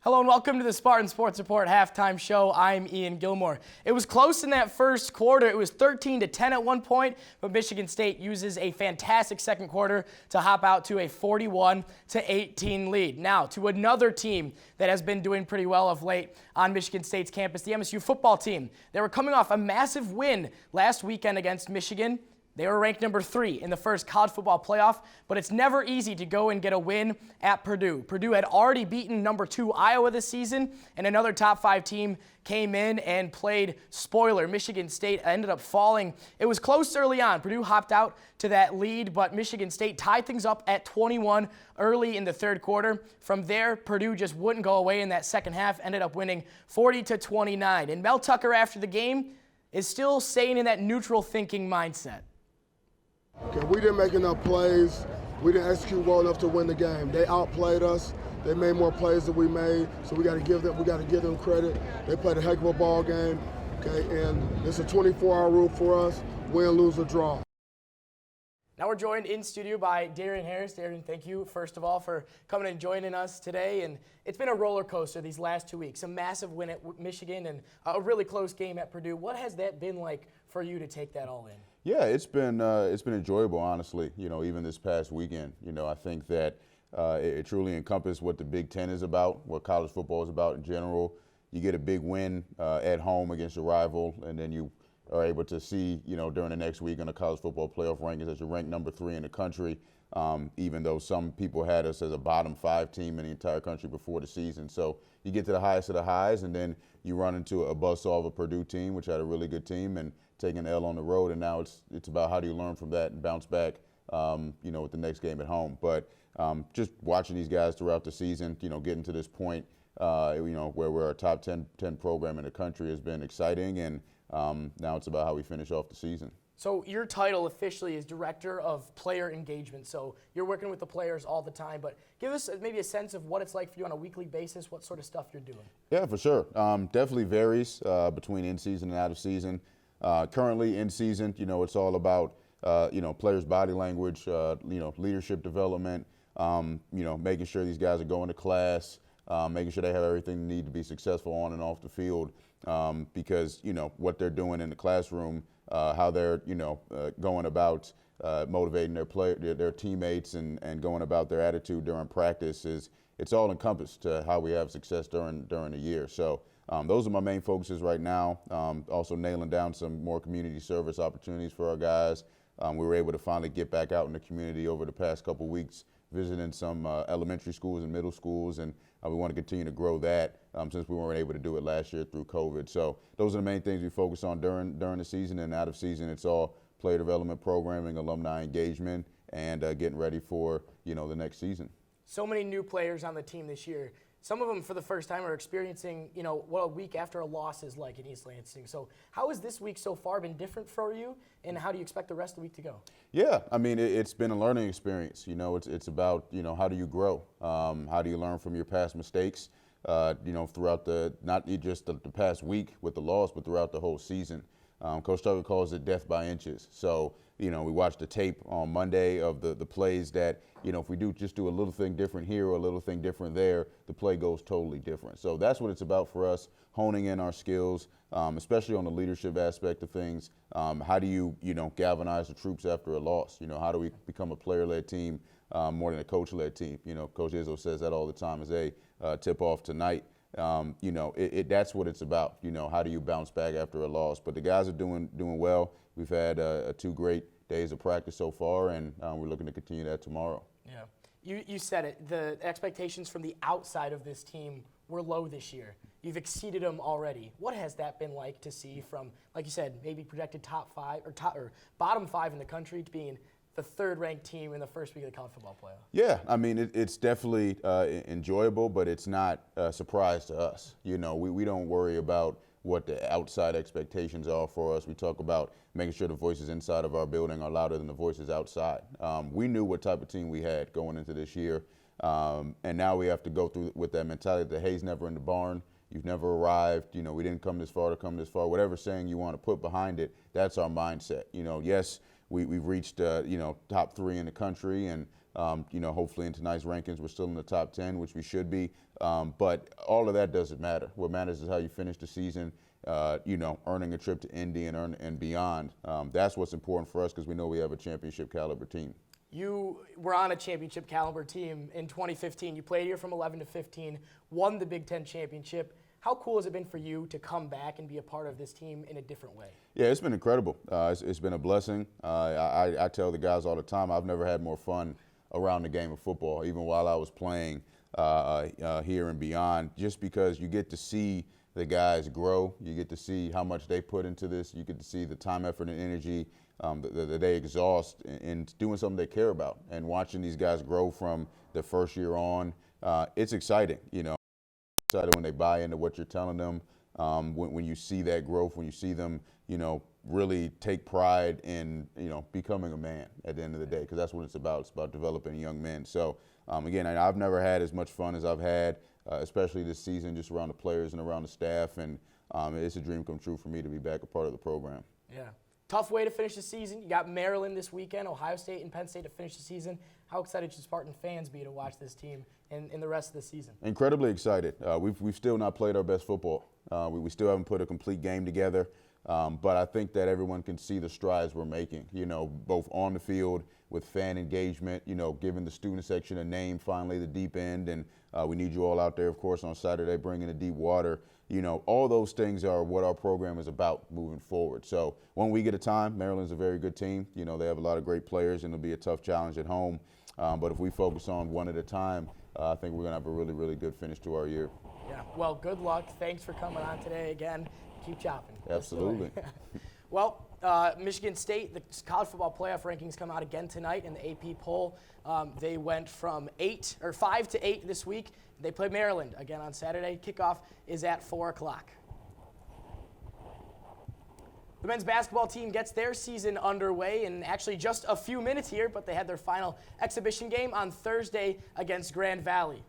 Hello and welcome to the Spartan Sports Report halftime show. I'm Ian Gilmore. It was close in that first quarter. It was 13-10 at one point, but Michigan State uses a fantastic second quarter to hop out to a 41-18 lead. Now to another team that has been doing pretty well of late on Michigan State's campus, the MSU football team. They were coming off a massive win last weekend against Michigan. They were ranked number 3 in the first college football playoff, but it's never easy to go and get a win at Purdue. Purdue had already beaten number 2 Iowa this season, and another top 5 team came in and played spoiler. Michigan State ended up falling. It was close early on. Purdue hopped out to that lead, but Michigan State tied things up at 21 early in the third quarter. From there, Purdue just wouldn't go away in that second half, ended up winning 40-29. And Mel Tucker, after the game, is still staying in that neutral thinking mindset. Okay, we didn't make enough plays. We didn't execute well enough to win the game. They outplayed us. They made more plays than we made, so we got to give them credit. They played a heck of a ball game. Okay, and it's a 24-hour rule for us: win, lose, or draw. Now we're joined in studio by Darian Harris. Darian, thank you, first of all, for coming and joining us today. And it's been a roller coaster these last 2 weeks. A massive win at Michigan and a really close game at Purdue. What has that been like for you to take that all in? Yeah, it's been enjoyable, honestly. You know, even this past weekend. You know, I think that it truly encompassed what the Big Ten is about, what college football is about in general. You get a big win at home against a rival, and then you are able to see, you know, during the next week in the college football playoff rankings that you're ranked number 3 in the country, even though some people had us as a bottom 5 team in the entire country before the season. So you get to the highest of the highs, and then you run into a buzzsaw of a Purdue team, which had a really good team, and taking an L on the road, and now it's about how do you learn from that and bounce back, you know, with the next game at home. But just watching these guys throughout the season, you know, getting to this point, you know, where we're a top 10 program in the country has been exciting, and now it's about how we finish off the season. So your title officially is Director of Player Engagement. So you're working with the players all the time, but give us maybe a sense of what it's like for you on a weekly basis, what sort of stuff you're doing. Yeah, for sure. Definitely varies between in season and out of season. Currently in season, you know, it's all about, you know, players' body language, you know, leadership development, you know, making sure these guys are going to class, making sure they have everything they need to be successful on and off the field, because, you know, what they're doing in the classroom, how they're, you know, going about motivating their teammates and going about their attitude during practice it's all encompassed to how we have success during the year. So those are my main focuses right now. Also nailing down some more community service opportunities for our guys. We were able to finally get back out in the community over the past couple weeks, visiting some elementary schools and middle schools, and we want to continue to grow that since we weren't able to do it last year through COVID. So those are the main things we focus on during the season, and out of season it's all player development programming, alumni engagement, and getting ready for, you know, the next season. So many new players on the team this year. Some of them for the first time are experiencing, you know, what a week after a loss is like in East Lansing. So how has this week so far been different for you, and how do you expect the rest of the week to go? Yeah, I mean, it's been a learning experience. You know, it's about, you know, how do you grow? How do you learn from your past mistakes? You know, throughout not just the past week with the loss, but throughout the whole season. Coach Tucker calls it death by inches. So, you know, we watched the tape on Monday of the plays that, you know, if we do a little thing different here or a little thing different there, the play goes totally different. So that's what it's about for us, honing in our skills, especially on the leadership aspect of things. How do you, you know, galvanize the troops after a loss? You know, how do we become a player-led team more than a coach-led team? You know, Coach Izzo says that all the time as they tip off tonight. You know, that's what it's about. You know, how do you bounce back after a loss? But the guys are doing well. We've had 2 great days of practice so far, and we're looking to continue that tomorrow. Yeah, you said it. The expectations from the outside of this team were low this year. You've exceeded them already. What has that been like to see from, like you said, maybe projected top 5 or bottom 5 in the country to being the 3rd-ranked team in the first week of the college football playoff? Yeah, I mean, it's definitely enjoyable, but it's not a surprise to us. You know, we don't worry about what the outside expectations are for us. We talk about making sure the voices inside of our building are louder than the voices outside. We knew what type of team we had going into this year, and now we have to go through with that mentality that hay's never in the barn. You've never arrived. You know, we didn't come this far to come this far. Whatever saying you want to put behind it, that's our mindset. You know, yes, we've reached, you know, top 3 in the country, and Hopefully in tonight's rankings, we're still in the top 10, which we should be. But all of that doesn't matter. What matters is how you finish the season, earning a trip to Indy and beyond. That's what's important for us because we know we have a championship caliber team. You were on a championship caliber team in 2015. You played here from 11 to 15, won the Big Ten championship. How cool has it been for you to come back and be a part of this team in a different way? Yeah, it's been incredible. It's been a blessing. I tell the guys all the time, I've never had more fun around the game of football, even while I was playing here and beyond, just because you get to see the guys grow. You get to see how much they put into this. You get to see the time, effort, and energy that they exhaust in doing something they care about. And watching these guys grow from the first year on, it's exciting, Excited when they buy into what you're telling them, when you see that growth, when you see them, really take pride in, becoming a man at the end of the day, because that's what it's about. It's about developing young men. So, again, I've never had as much fun as I've had, especially this season, just around the players and around the staff. And it's a dream come true for me to be back a part of the program. Yeah. Tough way to finish the season. You got Maryland this weekend, Ohio State and Penn State to finish the season. How excited should Spartan fans be to watch this team in the rest of the season? Incredibly excited. We've still not played our best football. We still haven't put a complete game together. But I think that everyone can see the strides we're making, both on the field with fan engagement, giving the student section a name, finally, the deep end. And we need you all out there, of course, on Saturday, bringing the deep water. All those things are what our program is about moving forward. So when we get a time, Maryland's a very good team. They have a lot of great players, and it'll be a tough challenge at home. But if we focus on one at a time, I think we're going to have a really, really good finish to our year. Yeah, well, good luck. Thanks for coming on today again. Keep chopping. Absolutely. Well, Michigan State, the college football playoff rankings come out again tonight in the AP poll. They went from 5 to 8 this week. They play Maryland again on Saturday. Kickoff is at 4 o'clock. The men's basketball team gets their season underway in actually just a few minutes here, but they had their final exhibition game on Thursday against Grand Valley.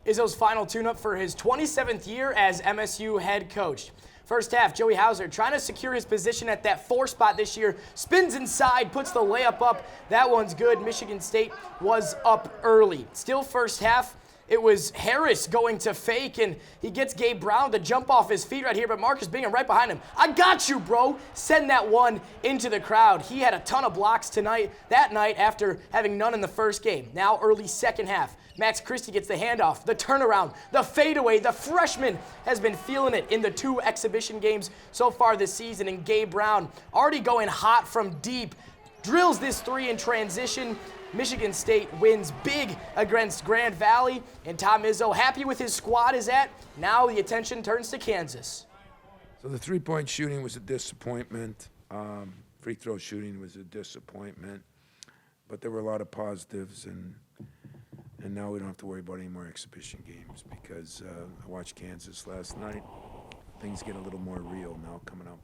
Izzo's final tune-up for his 27th year as MSU head coach. First half, Joey Hauser trying to secure his position at that 4 spot this year. Spins inside, puts the layup up. That one's good. Michigan State was up early. Still first half, it was Harris going to fake, and he gets Gabe Brown to jump off his feet right here, but Marcus Bingham right behind him. I got you, bro. Send that one into the crowd. He had a ton of blocks that night after having none in the first game. Now early second half. Max Christie gets the handoff, the turnaround, the fadeaway. The freshman has been feeling it in the 2 exhibition games so far this season, and Gabe Brown already going hot from deep. Drills this 3 in transition. Michigan State wins big against Grand Valley, and Tom Izzo happy with his squad is at. Now the attention turns to Kansas. So the 3-point shooting was a disappointment. Free throw shooting was a disappointment. But there were a lot of positives, and now we don't have to worry about any more exhibition games because I watched Kansas last night. Things get a little more real now coming up.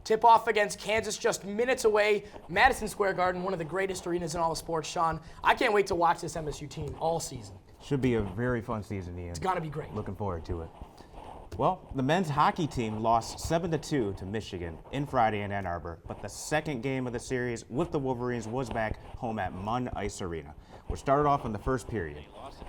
Tip-off against Kansas just minutes away. Madison Square Garden, one of the greatest arenas in all of sports. Sean, I can't wait to watch this MSU team all season. Should be a very fun season, Ian. It's got to be great. Looking forward to it. Well, the men's hockey team lost 7-2 to Michigan in Friday in Ann Arbor, but the second game of the series with the Wolverines was back home at Munn Ice Arena, which started off in the first period.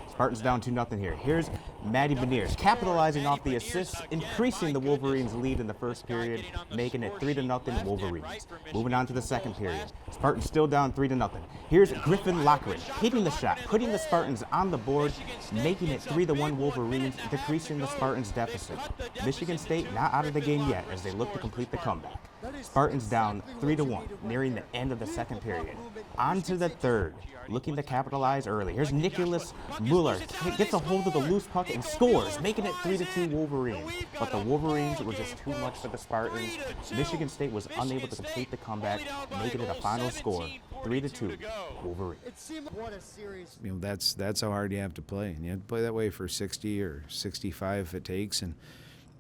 Spartans down 2-0 here. Here's Maddie Beniers capitalizing off the assists, increasing the Wolverines' lead in the first period, making it 3-0 Wolverines. Moving on to the second period. Spartans still down 3-0. Here's Griffin Lockridge hitting the shot, putting the Spartans on the board, making it 3-1 Wolverines, decreasing the Spartans' deficit. Michigan State not out of the game yet as they look to complete the comeback. Spartans down 3-1, nearing the end of the second period. On to the third, looking to capitalize early. Here's Nicholas Mueller, gets a hold of the loose puck and scores, making it 3-2 Wolverines. But the Wolverines were just too much for the Spartans. Michigan State was unable to complete the comeback, making it a final score, 3-2 Wolverines. That's how hard you have to play. And you have to play that way for 60 or 65 if it takes. And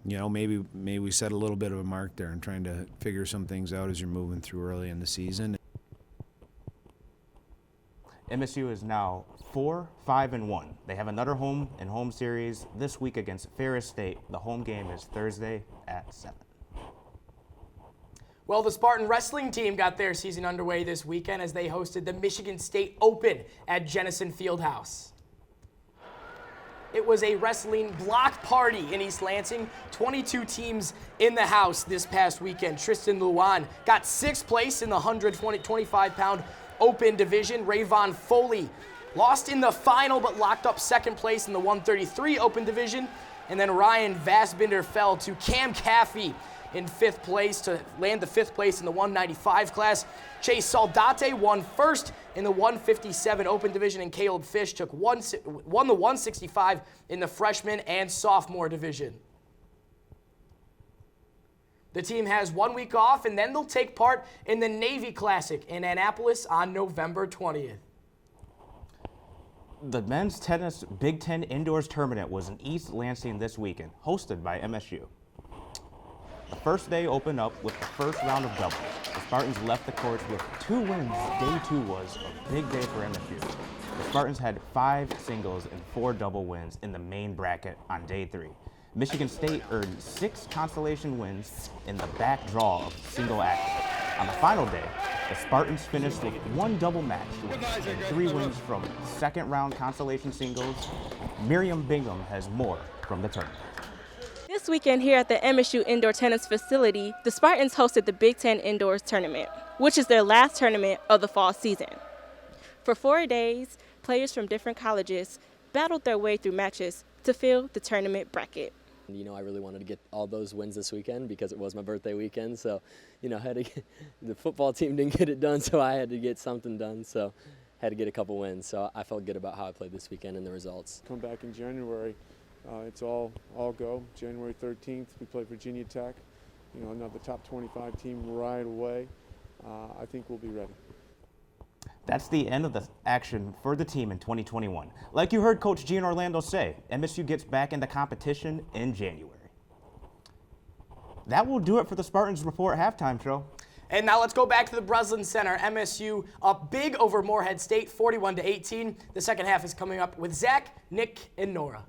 maybe we set a little bit of a mark there and trying to figure some things out as you're moving through early in the season. MSU is now 4-5-1. They have another home series this week against Ferris State. The home game is Thursday at 7. Well, the Spartan wrestling team got their season underway this weekend as they hosted the Michigan State Open at Jennison Fieldhouse. It was a wrestling block party in East Lansing. 22 teams in the house this past weekend. Tristan Luan got 6th place in the 125-pound open division. Rayvon Foley lost in the final but locked up 2nd place in the 133 open division. And then Ryan Vassbinder fell to Cam Caffey in 5th place to land the 5th place in the 195 class. Chase Saldate won 1st in the 157 open division, and Caleb Fish won the 165 in the freshman and sophomore division. The team has 1 week off, and then they'll take part in the Navy Classic in Annapolis on November 20th. The men's tennis Big Ten indoors tournament was in East Lansing this weekend, hosted by MSU. The first day opened up with the first round of doubles. The Spartans left the courts with 2 wins. Day 2 was a big day for MSU. The Spartans had 5 singles and 4 double wins in the main bracket on day 3. Michigan State earned 6 consolation wins in the back draw of single action. On the final day, the Spartans finished with 1 double match and 3 wins from second round consolation singles. Miriam Bingham has more from the tournament. This weekend here at the MSU Indoor Tennis Facility, the Spartans hosted the Big Ten Indoors Tournament, which is their last tournament of the fall season. For 4 days, players from different colleges battled their way through matches to fill the tournament bracket. You know, I really wanted to get all those wins this weekend because it was my birthday weekend. So, you know, the football team didn't get it done, so I had to get something done. So, had to get a couple wins. So I felt good about how I played this weekend and the results. Come back in January. It's all go. January 13th, we play Virginia Tech. You know, another top 25 team right away. I think we'll be ready. That's the end of the action for the team in 2021. Like you heard Coach Gian Orlando say, MSU gets back into competition in January. That will do it for the Spartans Report halftime show. And now let's go back to the Breslin Center. MSU up big over Morehead State, 41-18. The second half is coming up with Zach, Nick, and Nora.